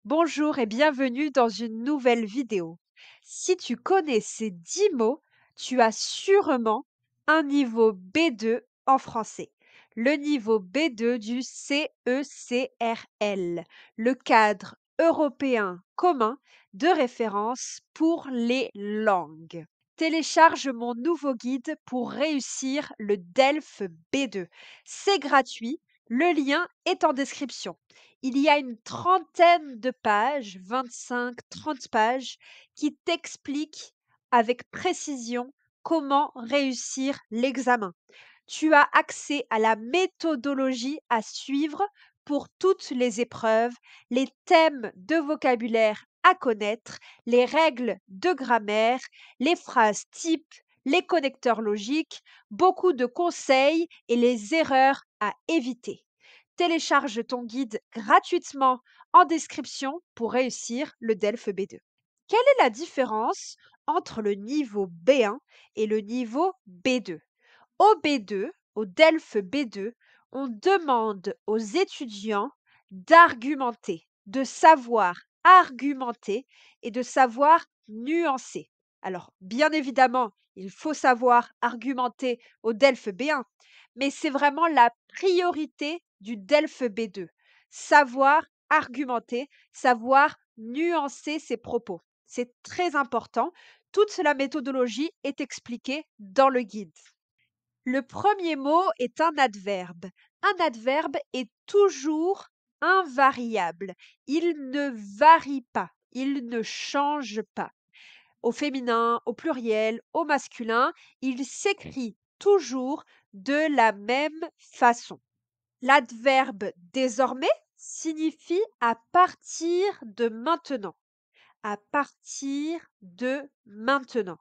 Bonjour et bienvenue dans une nouvelle vidéo. Si tu connais ces 10 mots, tu as sûrement un niveau B2 en français. Le niveau B2 du CECRL, le cadre européen commun de référence pour les langues. Télécharge mon nouveau guide pour réussir le DELF B2. C'est gratuit, le lien est en description. Il y a une trentaine de pages, 25-30 pages, qui t'expliquent avec précision comment réussir l'examen. Tu as accès à la méthodologie à suivre pour toutes les épreuves, les thèmes de vocabulaire à connaître, les règles de grammaire, les phrases types, les connecteurs logiques, beaucoup de conseils et les erreurs à éviter. Télécharge ton guide gratuitement en description pour réussir le DELF B2. Quelle est la différence entre le niveau B1 et le niveau B2? Au B2, au DELF B2, on demande aux étudiants d'argumenter, de savoir argumenter et de savoir nuancer. Alors, bien évidemment, il faut savoir argumenter au DELF B1, mais c'est vraiment la priorité du DELF B2. Savoir argumenter, savoir nuancer ses propos. C'est très important. Toute la méthodologie est expliquée dans le guide. Le premier mot est un adverbe. Un adverbe est toujours invariable. Il ne varie pas, il ne change pas. Au féminin, au pluriel, au masculin, il s'écrit toujours de la même façon. L'adverbe désormais signifie à partir de maintenant. À partir de maintenant.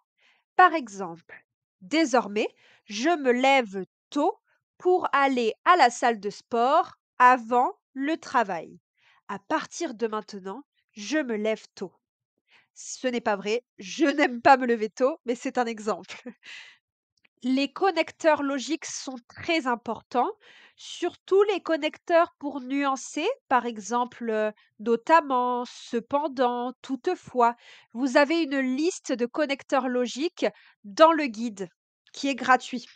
Par exemple, désormais, je me lève tôt pour aller à la salle de sport avant le travail. À partir de maintenant, je me lève tôt. Ce n'est pas vrai, je n'aime pas me lever tôt, mais c'est un exemple. Les connecteurs logiques sont très importants, surtout les connecteurs pour nuancer, par exemple, notamment, cependant, toutefois. Vous avez une liste de connecteurs logiques dans le guide qui est gratuit.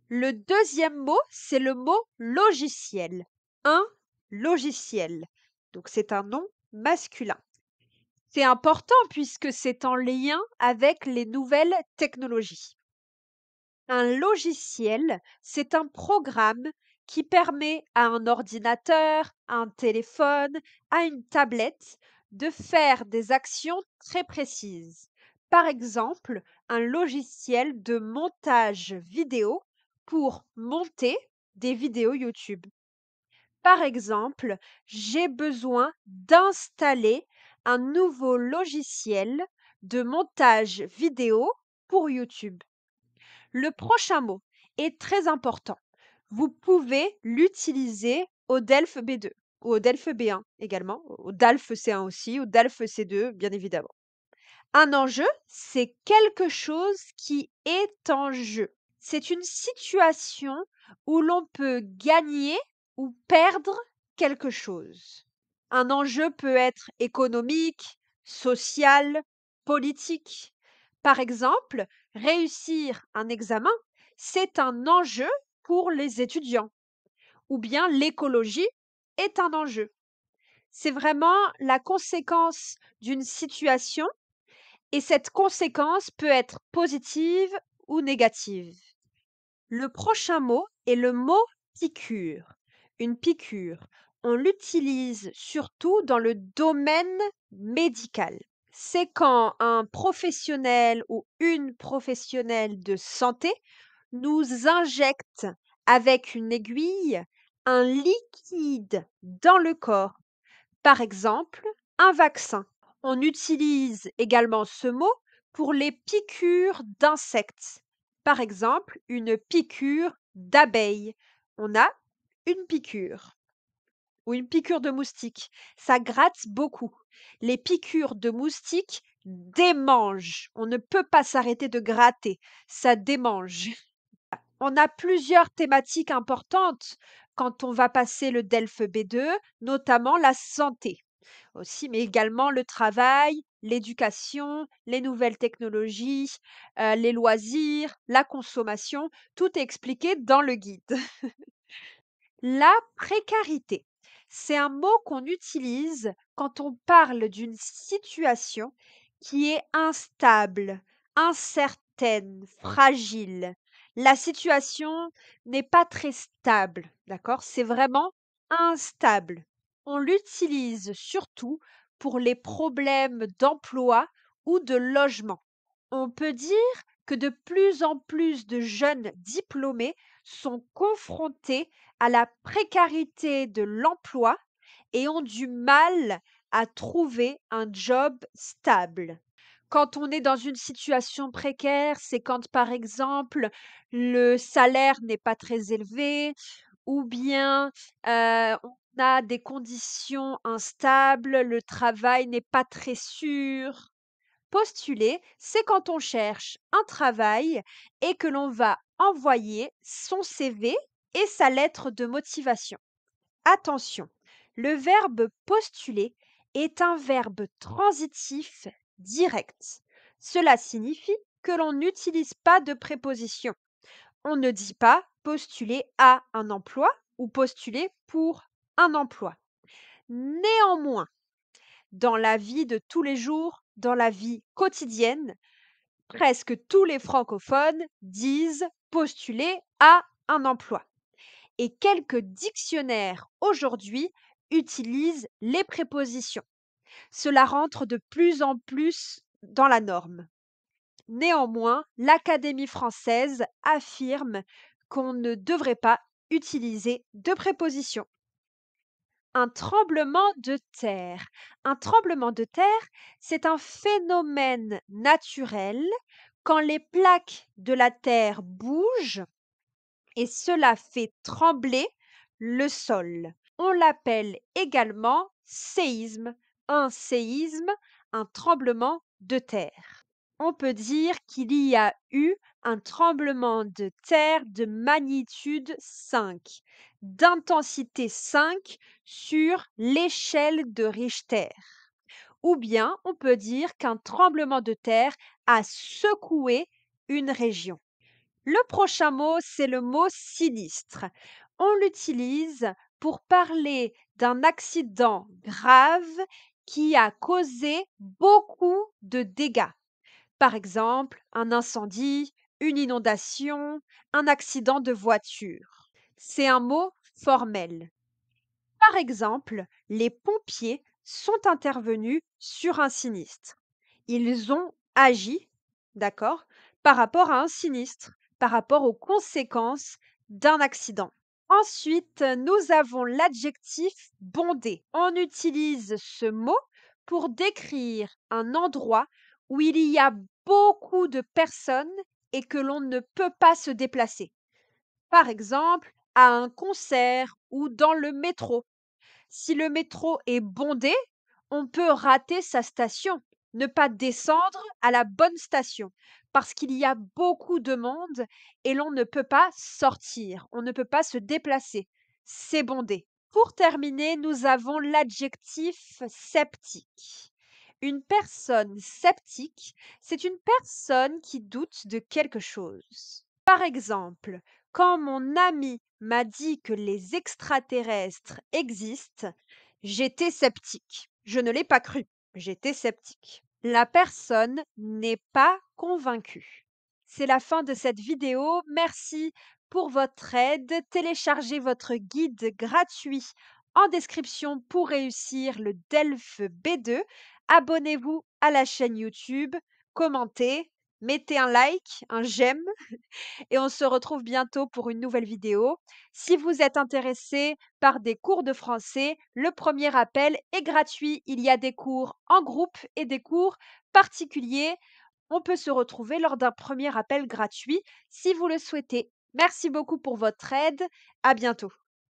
Le deuxième mot, c'est le mot logiciel. Un logiciel. Donc c'est un nom masculin. C'est important puisque c'est en lien avec les nouvelles technologies. Un logiciel, c'est un programme qui permet à un ordinateur, à un téléphone, à une tablette de faire des actions très précises. Par exemple, un logiciel de montage vidéo pour monter des vidéos YouTube. Par exemple, j'ai besoin d'installer un nouveau logiciel de montage vidéo pour YouTube. Le prochain mot est très important. Vous pouvez l'utiliser au DELF B2 ou au DELF B1 également, au DALF C1 aussi, au DALF C2 bien évidemment. Un enjeu, c'est quelque chose qui est en jeu. C'est une situation où l'on peut gagner ou perdre quelque chose. Un enjeu peut être économique, social, politique. Par exemple, réussir un examen, c'est un enjeu pour les étudiants. Ou bien l'écologie est un enjeu. C'est vraiment la conséquence d'une situation et cette conséquence peut être positive ou négative. Le prochain mot est le mot piqûre. Une piqûre, on l'utilise surtout dans le domaine médical. C'est quand un professionnel ou une professionnelle de santé nous injecte avec une aiguille un liquide dans le corps. Par exemple, un vaccin. On utilise également ce mot pour les piqûres d'insectes. Par exemple, une piqûre d'abeille. On a une piqûre ou une piqûre de moustique. Ça gratte beaucoup. Les piqûres de moustique démangent. On ne peut pas s'arrêter de gratter. Ça démange. On a plusieurs thématiques importantes quand on va passer le DELF B2, notamment la santé aussi, mais également le travail, l'éducation, les nouvelles technologies, les loisirs, la consommation, tout est expliqué dans le guide. La précarité, c'est un mot qu'on utilise quand on parle d'une situation qui est instable, incertaine, fragile. La situation n'est pas très stable, d'accord? C'est vraiment instable. On l'utilise surtout pour les problèmes d'emploi ou de logement. On peut dire que de plus en plus de jeunes diplômés sont confrontés à la précarité de l'emploi et ont du mal à trouver un job stable. Quand on est dans une situation précaire, c'est quand, par exemple, le salaire n'est pas très élevé ou bien on a des conditions instables, le travail n'est pas très sûr. Postuler, c'est quand on cherche un travail et que l'on va envoyer son CV et sa lettre de motivation. Attention, le verbe postuler est un verbe transitif direct. Cela signifie que l'on n'utilise pas de préposition. On ne dit pas postuler à un emploi ou postuler pour un emploi. Néanmoins, dans la vie de tous les jours, dans la vie quotidienne, presque tous les francophones disent postuler à un emploi. Et quelques dictionnaires aujourd'hui utilisent les prépositions. Cela rentre de plus en plus dans la norme. Néanmoins, l'Académie française affirme qu'on ne devrait pas utiliser de prépositions. Un tremblement de terre. Un tremblement de terre, c'est un phénomène naturel quand les plaques de la terre bougent et cela fait trembler le sol. On l'appelle également séisme. Un séisme, un tremblement de terre. On peut dire qu'il y a eu un tremblement de terre de magnitude 5, d'intensité 5 sur l'échelle de Richter. Ou bien on peut dire qu'un tremblement de terre a secoué une région. Le prochain mot, c'est le mot sinistre. On l'utilise pour parler d'un accident grave qui a causé beaucoup de dégâts. Par exemple, un incendie, une inondation, un accident de voiture. C'est un mot formel. Par exemple, les pompiers sont intervenus sur un sinistre. Ils ont agi, d'accord, par rapport à un sinistre, par rapport aux conséquences d'un accident. Ensuite, nous avons l'adjectif bondé. On utilise ce mot pour décrire un endroit où il y a beaucoup de personnes et que l'on ne peut pas se déplacer. Par exemple, à un concert ou dans le métro. Si le métro est bondé, on peut rater sa station, ne pas descendre à la bonne station parce qu'il y a beaucoup de monde et l'on ne peut pas sortir, on ne peut pas se déplacer. C'est bondé. Pour terminer, nous avons l'adjectif sceptique. Une personne sceptique, c'est une personne qui doute de quelque chose. Par exemple, quand mon ami m'a dit que les extraterrestres existent, j'étais sceptique. Je ne l'ai pas cru. J'étais sceptique. La personne n'est pas convaincue. C'est la fin de cette vidéo. Merci pour votre aide. Téléchargez votre guide gratuit en description pour réussir le DELF B2. Abonnez-vous à la chaîne YouTube, commentez, mettez un like, un j'aime et on se retrouve bientôt pour une nouvelle vidéo. Si vous êtes intéressé par des cours de français, le premier appel est gratuit. Il y a des cours en groupe et des cours particuliers. On peut se retrouver lors d'un premier appel gratuit si vous le souhaitez. Merci beaucoup pour votre aide. À bientôt.